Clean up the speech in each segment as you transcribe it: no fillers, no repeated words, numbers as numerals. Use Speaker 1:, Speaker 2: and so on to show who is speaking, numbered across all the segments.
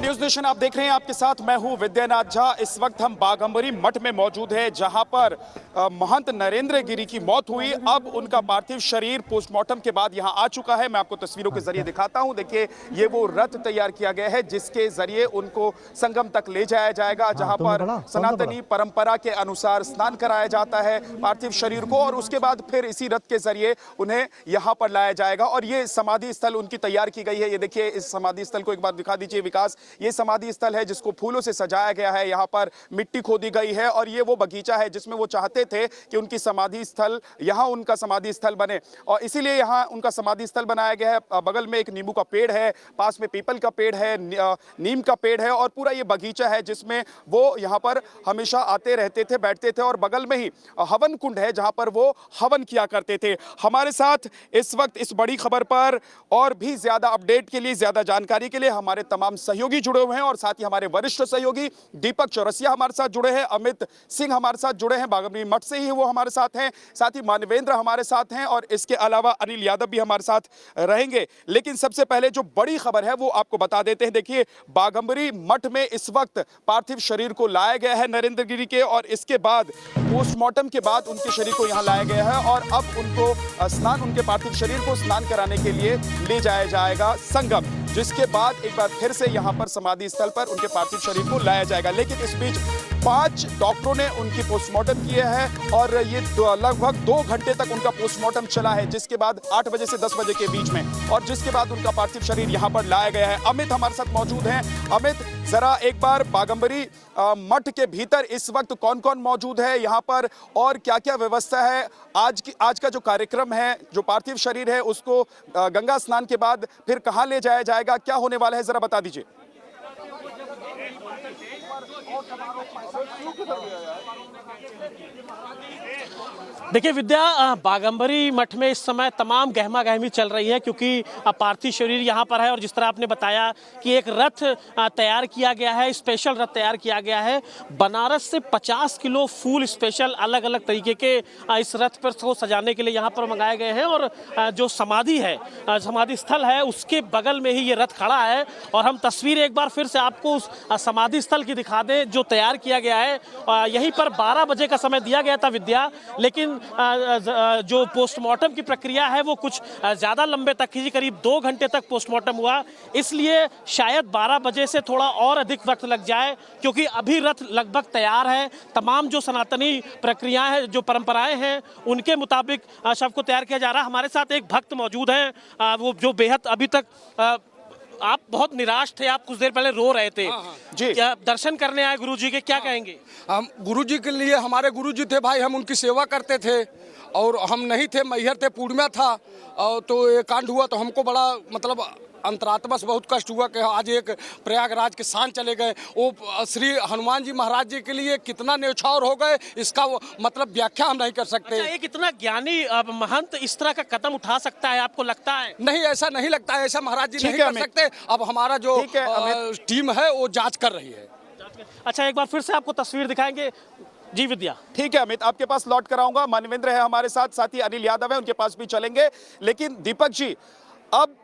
Speaker 1: News nation आप देख रहे हैं, आपके साथ मैं हूं विद्यानाथ झा। इस वक्त हम बाघंबरी मठ में मौजूद हैं, जहां पर महंत नरेंद्र गिरी की मौत हुई। अब उनका पार्थिव शरीर पोस्टमार्टम के बाद यहां आ चुका है। मैं आपको तस्वीरों के जरिए दिखाता हूं। देखिए, ये वो रथ तैयार किया गया है जिसके जरिए उनको संगम तक ले जाया जाएगा, जहां पर सनातनी परंपरा के अनुसार स्नान कराया जाता है पार्थिव शरीर को, और उसके बाद फिर इसी रथ के जरिए उन्हें यहां पर लाया जाएगा। और ये समाधि स्थल उनकी तैयार की गई है। ये देखिए, इस समाधि स्थल को एक बार दिखा दीजिए विकास। ये समाधि स्थल है जिसको फूलों से सजाया गया है। यहाँ पर मिट्टी खोदी गई है और ये वो बगीचा है जिसमें वो चाहते थे कि उनकी समाधि स्थल, यहाँ उनका समाधि स्थल बने, और इसीलिए यहाँ उनका समाधि स्थल बनाया गया है। बगल में एक नींबू का पेड़ है, पास में पीपल का पेड़ है, नीम का पेड़ है, और पूरा ये बगीचा है जिसमें वो यहाँ पर हमेशा आते रहते थे, बैठते थे। और बगल में ही हवन कुंड है जहाँ पर वो हवन किया करते थे। हमारे साथ इस वक्त इस बड़ी खबर पर और भी ज्यादा अपडेट के लिए, ज्यादा जानकारी के लिए हमारे तमाम सहयोगी जुड़े हुए हैं, और साथ ही हमारे वरिष्ठ सहयोगी दीपक चौरसिया हमारे साथ जुड़े हैं, अमित सिंह हमारे साथ जुड़े हैं, बाघंबरी मठ से ही वो हमारे साथ हैं, साथ ही मानवेंद्र हमारे साथ हैं, और इसके अलावा अनिल यादव भी हमारे साथ रहेंगे। लेकिन सबसे पहले जो बड़ी खबर है वो आपको बता देते हैं। देखिए, बाघंबरी मठ में इस वक्त पार्थिव शरीर को लाया गया है नरेंद्र गिरी के, और इसके बाद पोस्टमार्टम के बाद उनके शरीर को यहाँ लाया गया है, और अब उनको उनके पार्थिव शरीर को स्नान कराने के लिए ले जाया जाएगा संगम, जिसके बाद एक बार फिर से यहां पर समाधि स्थल पर उनके पार्थिव शरीर को लाया जाएगा। लेकिन इस बीच 5 डॉक्टरों ने उनकी पोस्टमार्टम किया है, और ये लगभग 2 घंटे तक उनका पोस्टमार्टम चला है, जिसके बाद 8 बजे से 10 बजे के बीच में, और जिसके बाद उनका पार्थिव शरीर यहां पर लाया गया है। अमित हमारे साथ मौजूद हैं। अमित, जरा एक बार बाघंबरी मठ के भीतर इस वक्त कौन कौन मौजूद है यहाँ पर, और क्या क्या व्यवस्था है? आज का जो कार्यक्रम है, जो पार्थिव शरीर है, उसको गंगा स्नान के बाद फिर कहाँ ले जाया जाएगा, क्या होने वाला है, जरा बता दीजिए।
Speaker 2: देखिए विद्या, बाघंबरी मठ में इस समय तमाम गहमा गहमी चल रही है, क्योंकि पार्थिव शरीर यहाँ पर है, और जिस तरह आपने बताया कि एक रथ तैयार किया गया है, स्पेशल रथ तैयार किया गया है। बनारस से 50 किलो फूल स्पेशल अलग अलग तरीके के इस रथ पर को सजाने के लिए यहाँ पर मंगाए गए हैं, और जो समाधि है, समाधि स्थल है, उसके बगल में ही ये रथ खड़ा है। और हम तस्वीर एक बार फिर से आपको उस समाधि स्थल की दिखा दें जो तैयार किया गया है। यहीं पर 12 बजे का समय दिया गया था विद्या, लेकिन जो पोस्टमार्टम की प्रक्रिया है वो कुछ ज़्यादा लंबे तक की, करीब 2 घंटे तक पोस्टमार्टम हुआ, इसलिए शायद 12 बजे से थोड़ा और अधिक वक्त लग जाए, क्योंकि अभी रथ लगभग तैयार है। तमाम जो सनातनी प्रक्रियाएं हैं, जो परंपराएं हैं, उनके मुताबिक शव को तैयार किया जा रहा है। हमारे साथ एक भक्त मौजूद हैं, वो जो बेहद अभी तक आप बहुत निराश थे, आप कुछ देर पहले रो रहे थे। जी, क्या दर्शन करने आए गुरुजी के, क्या कहेंगे?
Speaker 3: हम गुरुजी के लिए, हमारे गुरुजी थे भाई, हम उनकी सेवा करते थे, और हम नहीं थे, मैहर थे, पूर्णिमा था, और तो ये कांड हुआ तो हमको बड़ा मतलब अंतरात्मा से बहुत कष्ट हुआ कि आज एक प्रयागराज के शान चले गए। वो श्री हनुमान जी महाराज जी के लिए कितना न्यौछावर हो गए, इसका मतलब व्याख्या हम नहीं कर सकते।
Speaker 2: अच्छा, एक इतना ज्ञानी महंत इस तरह का कदम उठा सकता है, आपको लगता है?
Speaker 3: नहीं, ऐसा नहीं लगता है, ऐसा महाराज जी नहीं कर सकते। अब हमारा जो टीम है वो जांच कर रही है।
Speaker 2: अच्छा, एक बार फिर से आपको तस्वीर दिखाएंगे। जी विद्या।
Speaker 1: ठीक है अमित, आपके पास लौट कर आऊंगा। मानवेंद्र है हमारे साथ, साथ ही अनिल यादव है, उनके पास भी चलेंगे। लेकिन दीपक जी, अब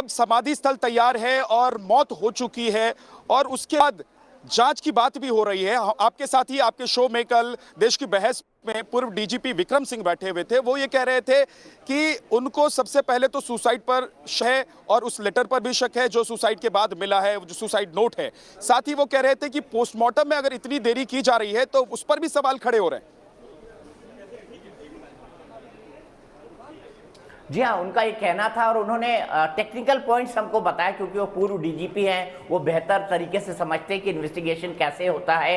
Speaker 1: समाधि स्थल तैयार है और मौत हो चुकी है, और उसके बाद जांच की बात भी हो रही है। आपके साथ ही आपके शो में कल देश की बहस में पूर्व डीजीपी विक्रम सिंह बैठे हुए थे। वो ये कह रहे थे कि उनको सबसे पहले तो सुसाइड पर शक, और उस लेटर पर भी शक है जो सुसाइड के बाद मिला है, जो सुसाइड नोट है। साथ ही वो कह रहे थे कि पोस्टमार्टम में अगर इतनी देरी की जा रही है तो उस पर भी सवाल खड़े हो रहे हैं।
Speaker 4: जी हाँ, उनका ये कहना था, और उन्होंने टेक्निकल पॉइंट्स हमको बताया, क्योंकि वो पूर्व डीजीपी हैं, वो बेहतर तरीके से समझते हैं कि इन्वेस्टिगेशन कैसे होता है।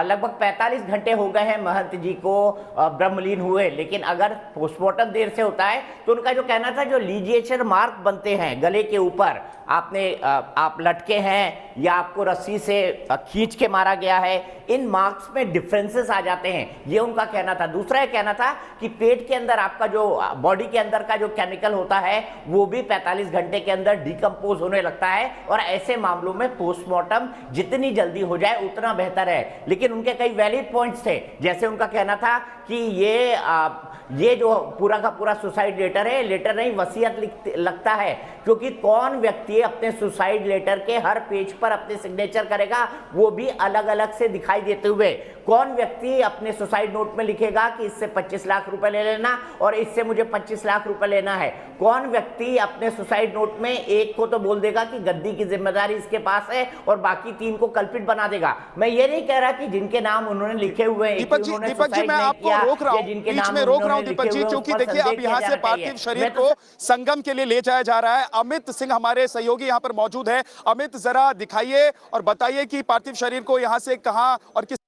Speaker 4: लगभग 45 घंटे हो गए हैं महंत जी को ब्रह्मलीन हुए, लेकिन अगर पोस्टमार्टम देर से होता है तो उनका जो कहना था, जो लीजिएचर मार्क बनते हैं गले के ऊपर, आप लटके हैं या आपको रस्सी से खींच के मारा गया है, इन मार्क्स में डिफरेंसेस आ जाते हैं, ये उनका कहना था। दूसरा ये कहना था कि पेट के अंदर आपका जो बॉडी के अंदर का जो केमिकल होता है वो भी 45 घंटे के अंदर डिकम्पोज होने लगता है, और ऐसे मामलों में पोस्टमार्टम जितनी जल्दी हो जाए उतना बेहतर है। लेकिन उनके कई वैलिड पॉइंट्स थे, जैसे उनका कहना था कि ये जो पूरा का पूरा सुसाइड लेटर है, लेटर नहीं वसीयत लगता है, क्योंकि कौन व्यक्ति अपने सुसाइड लेटर के हर पेज पर अपने सिग्नेचर करेगा, वो भी अलग अलग से दिखाई देते हुए। कौन व्यक्ति अपने सुसाइड नोट में लिखेगा कि इससे 25 लाख रुपए ले लेना और इससे मुझे 25 लाख रुपए लेना है। कौन व्यक्ति अपने सुसाइड नोट में एक को तो बोल देगा कि गद्दी की जिम्मेदारी इसके पास है और बाकी 3 को कल्पित बना देगा। मैं ये नहीं कह रहा कि जिनके नाम उन्होंने लिखे हुए हैं
Speaker 1: दीपक जी मैं आपको रोक रहा हूं, बीच में रोक रहा हूं दीपक जी, क्योंकि देखिए अब यहाँ से पार्थिव शरीर को संगम के लिए ले जाया जा रहा है। अमित सिंह हमारे सहयोगी यहाँ पर मौजूद है। अमित, जरा दिखाइए और बताइए कि पार्थिव शरीर को यहाँ से कहां और किस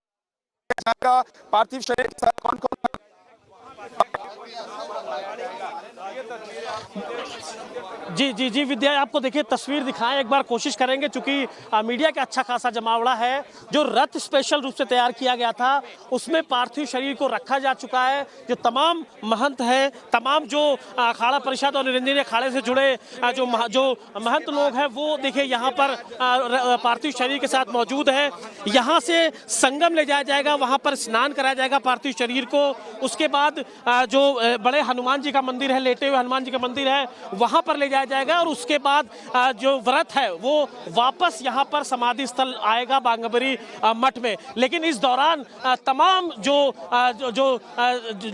Speaker 1: जाएगा, पार्थिव शरीर के साथ कौन कौन।
Speaker 2: जी विद्या, आपको देखिए तस्वीर दिखाएं एक बार, कोशिश करेंगे, चूंकि मीडिया का अच्छा खासा जमावड़ा है। जो रथ स्पेशल रूप से तैयार किया गया था उसमें पार्थिव शरीर को रखा जा चुका है। जो तमाम महंत हैं, तमाम जो अखाड़ा परिषद और निरंजनी अखाड़े से जुड़े जो महंत लोग हैं, वो देखिए यहाँ पर पार्थिव शरीर के साथ मौजूद है। यहाँ से संगम ले जाया जाएगा, वहाँ पर स्नान कराया जाएगा पार्थिव शरीर को। उसके बाद जो बड़े हनुमान जी का मंदिर है, लेटे हुए हनुमान जी का मंदिर है, वहाँ पर ले जाया जाएगा। और उसके बाद जो व्रत है वो वापस यहाँ पर समाधि स्थल आएगा बाघंबरी मठ में। लेकिन इस दौरान तमाम जो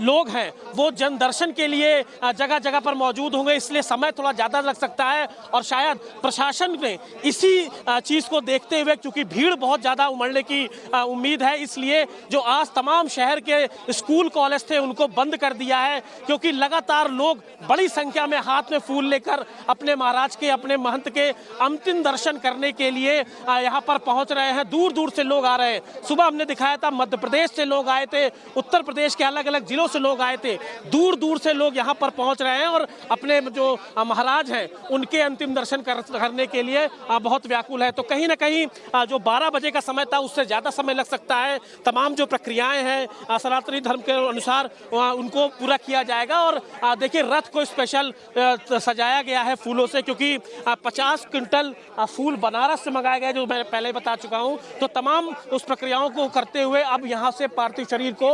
Speaker 2: लोग हैं वो जन दर्शन के लिए जगह जगह पर मौजूद होंगे, इसलिए समय थोड़ा ज़्यादा लग सकता है। और शायद प्रशासन ने इसी चीज़ को देखते हुए, क्योंकि भीड़ बहुत ज़्यादा उमड़ने की उम्मीद है, इसलिए जो आज तमाम शहर के स्कूल कॉलेज थे उनको बंद कर दिया है, क्योंकि लगातार लोग बड़ी संख्या में हाथ में फूल लेकर अपने महाराज के, अपने महंत के अंतिम दर्शन करने के लिए यहाँ पर पहुँच रहे हैं। दूर दूर से लोग आ रहे हैं। सुबह हमने दिखाया था मध्य प्रदेश से लोग आए थे, उत्तर प्रदेश के अलग अलग जिलों से लोग आए थे। दूर दूर से लोग यहाँ पर पहुँच रहे हैं और अपने जो महाराज हैं उनके अंतिम दर्शन करने के लिए बहुत व्याकुल है। तो कहीं ना कहीं जो 12 बजे का समय था उससे ज़्यादा समय लग सकता है। तमाम जो प्रक्रियाएं हैं सनातनी धर्म के अनुसार उनको पूरा किया जाएगा। और देखिए रथ को स्पेशल सजाया गया है फूलों से, क्योंकि 50 क्विंटल फूल बनारस से मंगाए गए, जो मैं पहले बता चुका हूं। तो तमाम उस प्रक्रियाओं को करते हुए अब यहां से पार्थिव शरीर को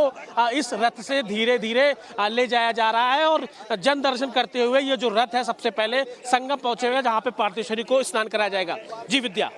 Speaker 2: इस रथ से धीरे धीरे ले जाया जा रहा है। और जन दर्शन करते हुए ये जो रथ है सबसे पहले संगम पहुंचे हुए, जहां पे पार्थिव शरीर को स्नान कराया जाएगा। जी विद्या।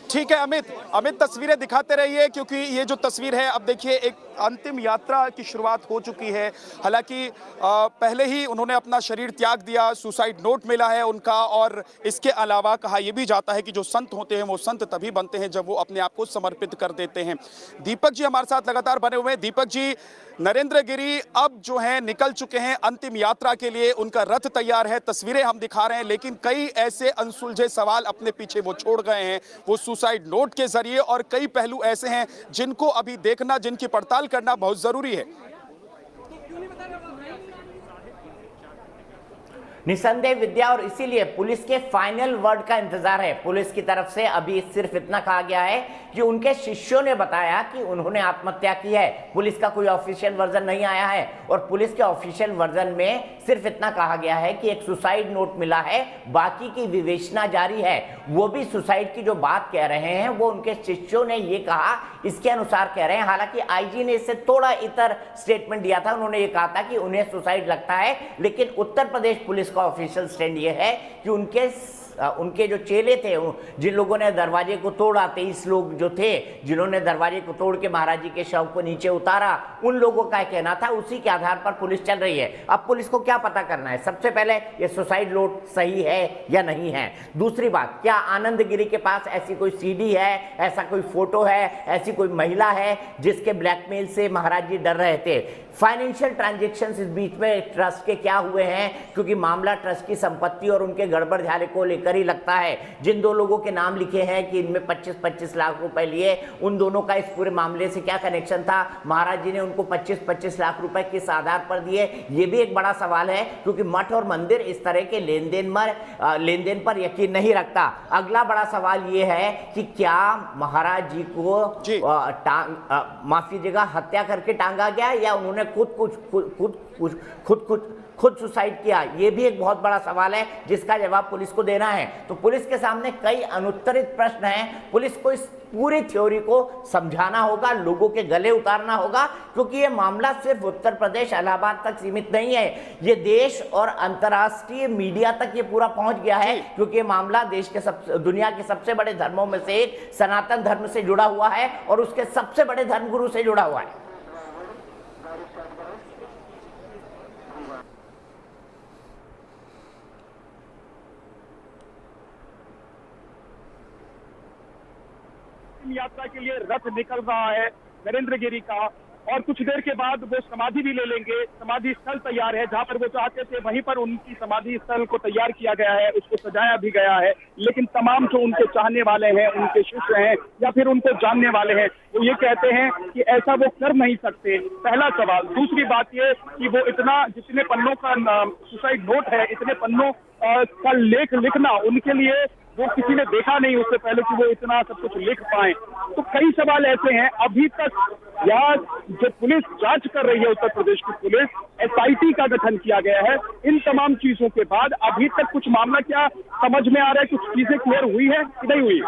Speaker 1: ठीक है अमित तस्वीरें दिखाते रहिए, क्योंकि ये जो तस्वीर है, अब देखिए एक अंतिम यात्रा की शुरुआत हो चुकी है। हालांकि पहले ही उन्होंने अपना शरीर त्याग दिया, सुसाइड नोट मिला है उनका। और इसके अलावा कहा यह भी जाता है कि जो संत होते हैं वो संत तभी बनते हैं जब वो अपने आप को समर्पित कर देते हैं। दीपक जी हमारे साथ लगातार बने हुए हैं। दीपक जी, नरेंद्र गिरी अब जो है निकल चुके हैं अंतिम यात्रा के लिए, उनका रथ तैयार है, तस्वीरें हम दिखा रहे हैं, लेकिन कई ऐसे अनसुलझे सवाल अपने पीछे वो छोड़ गए हैं वो सुसाइड नोट के जरिए। और कई पहलू ऐसे हैं जिनको अभी देखना, जिनकी पड़ताल करना बहुत जरूरी है।
Speaker 4: निसंदेह विद्या, और इसीलिए पुलिस के फाइनल वर्ड का इंतजार है। पुलिस की तरफ से अभी सिर्फ इतना कहा गया है कि उनके शिष्यों ने बताया कि उन्होंने आत्महत्या की है। पुलिस का कोई ऑफिशियल वर्जन नहीं आया है, और पुलिस के ऑफिशियल वर्जन में सिर्फ इतना कहा गया है कि एक सुसाइड नोट मिला है, बाकी की विवेचना जारी है। वो भी सुसाइड की जो बात कह रहे हैं वो उनके शिष्यों ने ये कहा, इसके अनुसार कह रहे हैं। हालांकि आईजी ने इससे थोड़ा इतर स्टेटमेंट दिया था, उन्होंने ये कहा था कि उन्हें सुसाइड लगता है। लेकिन उत्तर प्रदेश पुलिस का ऑफिशियल स्टैंड ये है कि उनके जो चेले थे, जिन लोगों ने दरवाजे को तोड़ा, 23 लोग जो थे जिन्होंने दरवाजे को तोड़ के महाराज जी के शव को नीचे उतारा, उन लोगों का कहना था। उसी के आधार पर पुलिस चल रही है। अब पुलिस को क्या पता करना है? सबसे पहले ये सुसाइड नोट सही है या नहीं है। दूसरी बात, क्या आनंद गिरी के पास ऐसी कोई सीडी है, ऐसा कोई फोटो है, ऐसी कोई महिला है जिसके ब्लैकमेल से महाराज जी डर रहे थे? फाइनेंशियल ट्रांजैक्शंस इस बीच में ट्रस्ट के क्या हुए हैं, क्योंकि मामला ट्रस्ट की संपत्ति और उनके गड़बड़ झाले को लेकर देखकर ही लगता है। जिन दो लोगों के नाम लिखे हैं कि इनमें 25-25 लाख रुपए लिए, उन दोनों का इस पूरे मामले से क्या कनेक्शन था? महाराज जी ने उनको 25-25 लाख रुपए किस आधार पर दिए, ये भी एक बड़ा सवाल है, क्योंकि मठ और मंदिर इस तरह के लेन देन पर यकीन नहीं रखता। अगला बड़ा सवाल ये है कि क्या महाराज जी को माफ कीजिएगा हत्या करके टांगा गया या उन्होंने खुद सुसाइड किया? ये भी एक बहुत बड़ा सवाल है जिसका जवाब पुलिस को देना है। तो पुलिस के सामने कई अनुत्तरित प्रश्न हैं। पुलिस को इस पूरी थ्योरी को समझाना होगा, लोगों के गले उतारना होगा, क्योंकि ये मामला सिर्फ उत्तर प्रदेश इलाहाबाद तक सीमित नहीं है, ये देश और अंतर्राष्ट्रीय मीडिया तक ये पूरा पहुंच गया है, क्योंकि ये मामला दुनिया के सबसे बड़े धर्मों में से एक सनातन धर्म से जुड़ा हुआ है और उसके सबसे बड़े धर्मगुरु से जुड़ा हुआ है।
Speaker 5: यात्रा के लिए रथ निकल रहा है नरेंद्र गिरी का, और कुछ देर के बाद वो समाधि भी ले लेंगे। समाधि स्थल तैयार है, जहां पर वो चाहते थे वहीं पर उनकी समाधि स्थल को तैयार किया गया है, उसको सजाया भी गया है। लेकिन तमाम जो उनके चाहने वाले हैं, उनके शिष्य हैं या फिर उनको जानने वाले हैं, वो ये कहते हैं कि ऐसा वो कर नहीं सकते। पहला सवाल। दूसरी बात ये कि वो इतना, जितने पन्नों का सुसाइड नोट है, इतने पन्नों का लेख लिखना उनके लिए वो किसी ने देखा नहीं उससे पहले कि वो इतना सब कुछ लिख पाए। तो कई सवाल ऐसे हैं। अभी तक यहाँ जो पुलिस जांच कर रही है, उत्तर प्रदेश की पुलिस, SIT का गठन किया गया है। इन तमाम चीजों के बाद अभी तक कुछ मामला क्या समझ में आ रहा है, कुछ चीजें क्लियर हुई है कि नहीं हुई?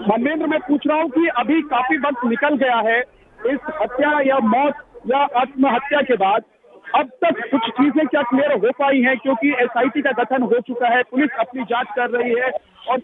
Speaker 5: धर्मेंद्र, मैं पूछ रहा हूँ कि अभी काफी वक्त निकल गया है इस हत्या या मौत या आत्महत्या के बाद, अब तक कुछ चीजें क्या क्लियर हो पाई हैं? क्योंकि SIT का गठन हो चुका है, पुलिस अपनी जांच कर रही है, और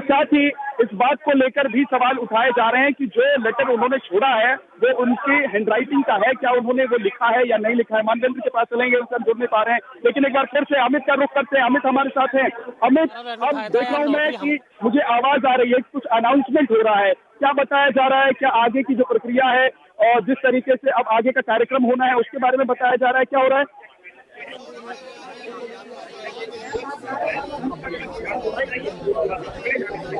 Speaker 5: साथ ही इस बात को लेकर भी सवाल उठाए जा रहे हैं कि जो लेटर उन्होंने छोड़ा है वो उनकी हैंडराइटिंग का है, क्या उन्होंने वो लिखा है या नहीं लिखा है। मानवेंद्र के पास चलेंगे, उनसे हम जुड़ नहीं पा रहे हैं, लेकिन एक बार फिर से अमित का रुख करते हैं। अमित हमारे साथ हैं। अमित, अब देख रहा हूँ मैं कि मुझे आवाज आ रही है, कुछ अनाउंसमेंट हो रहा है, क्या बताया जा रहा है? क्या आगे की जो प्रक्रिया है और जिस तरीके से अब आगे का कार्यक्रम होना है उसके बारे में बताया जा रहा है, क्या हो रहा है?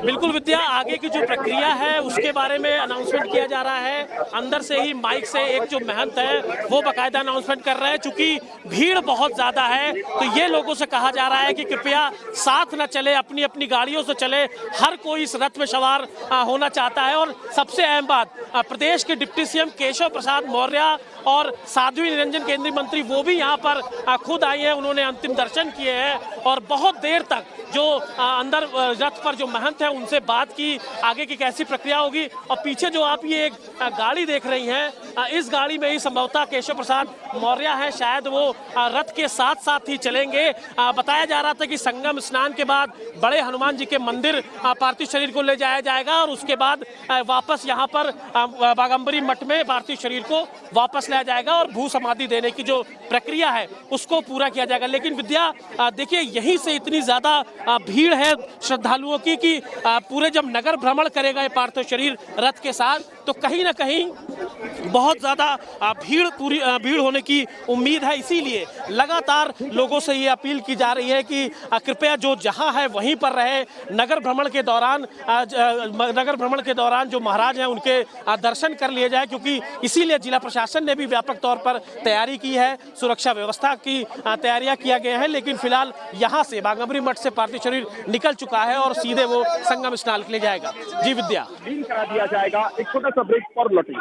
Speaker 2: बिल्कुल विद्या, आगे की जो प्रक्रिया है उसके बारे में अनाउंसमेंट किया जा रहा है। अंदर से ही माइक से एक जो महंत है वो बाकायदा अनाउंसमेंट कर रहे हैं। चूंकि भीड़ बहुत ज्यादा है तो ये लोगों से कहा जा रहा है कि कृपया साथ न चले, अपनी अपनी गाड़ियों से चले। हर कोई इस रथ में सवार होना चाहता है। और सबसे अहम बात, प्रदेश के डिप्टी CM केशव प्रसाद मौर्य और साध्वी निरंजन केंद्रीय मंत्री वो भी यहाँ पर खुद आए हैं। उन्होंने अंतिम दर्शन किए हैं और बहुत देर तक जो अंदर रथ पर जो महंत है उनसे बात की, आगे की कैसी प्रक्रिया होगी। और पीछे जो आप ये एक गाड़ी देख रही हैं, इस गाड़ी में ही संभवतः केशव प्रसाद मौर्य है, शायद वो रथ के साथ साथ ही चलेंगे। बताया जा रहा था कि संगम स्नान के बाद बड़े हनुमान जी के मंदिर पार्थिव शरीर को ले जाया जाएगा और उसके बाद वापस यहाँ पर बागम्बरी मठ में पार्थिव शरीर को वापस लाया जाएगा और भू समाधि देने की जो प्रक्रिया है उसको पूरा किया जाएगा। लेकिन विद्या, देखिए यहीं से इतनी ज्यादा भीड़ है श्रद्धालुओं की कि पूरे जब नगर भ्रमण करेगा ये पार्थिव शरीर रथ के साथ, तो कहीं ना कहीं बहुत ज्यादा भीड़ होने की उम्मीद है। इसीलिए लगातार लोगों से ये अपील की जा रही है कि कृपया जो जहां है वहीं पर रहे। नगर भ्रमण के दौरान जो महाराज हैं उनके दर्शन कर लिए जाए, क्योंकि इसीलिए जिला प्रशासन ने भी व्यापक तौर पर तैयारी की है, सुरक्षा व्यवस्था की तैयारियां किया गया है। लेकिन फिलहाल यहाँ से बागम्बरी मठ से पार्थिव शरीर निकल चुका है और सीधे वो संगम स्नान के लिए जाएगा। जी विद्या,
Speaker 5: करा दिया जाएगा। एक छोटा सा ब्रेक और लौटेंगे।